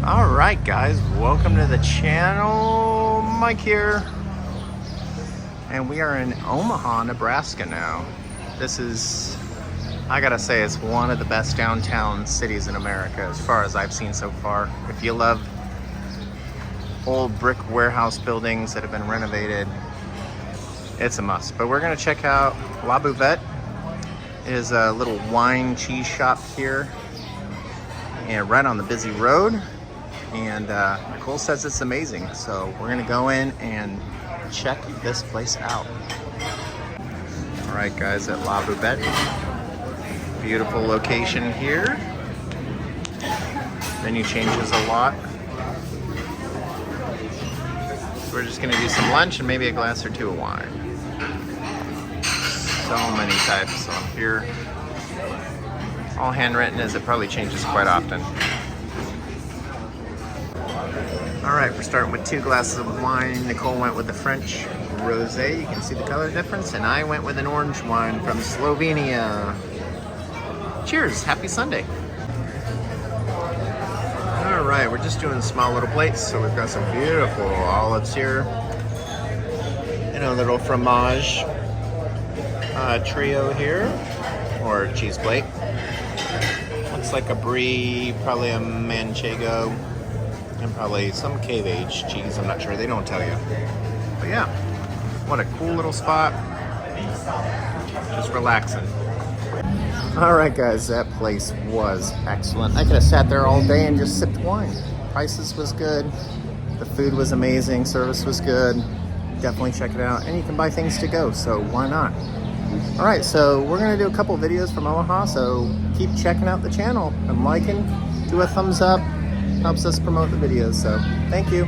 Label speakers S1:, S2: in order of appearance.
S1: All right, guys, welcome to the channel. Mike here, and we are in Omaha, Nebraska now. This is, I gotta say, it's one of the best downtown cities in America as far as I've seen so far. If you love old brick warehouse buildings that have been renovated, it's a must. But we're gonna check out La Buvette. It is a little wine cheese shop here, and right on the busy road. And Nicole says it's amazing, so we're gonna go in and check this place out. All right, guys, at La Buvette. Beautiful location here. Menu changes a lot. So we're just gonna do some lunch and maybe a glass or two of wine. So many types on here. All handwritten, as it probably changes quite often. All right, we're starting with 2 glasses of wine. Nicole went with the French rosé. You can see the color difference. And I went with an orange wine from Slovenia. Cheers, happy Sunday. All right, we're just doing small little plates. So we've got some beautiful olives here. And a little fromage trio here, or cheese plate. Looks like a brie, probably a manchego. And probably some cave-aged cheese, I'm not sure, they don't tell you. But yeah, what a cool little spot. Just relaxing. All right, guys, that place was excellent. I could have sat there all day and just sipped wine. Prices was good, the food was amazing, service was good. Definitely check it out, and you can buy things to go, so why not? All right, so we're gonna do a couple videos from Omaha, so keep checking out the channel and liking, do a thumbs up. Helps us promote the videos, so thank you.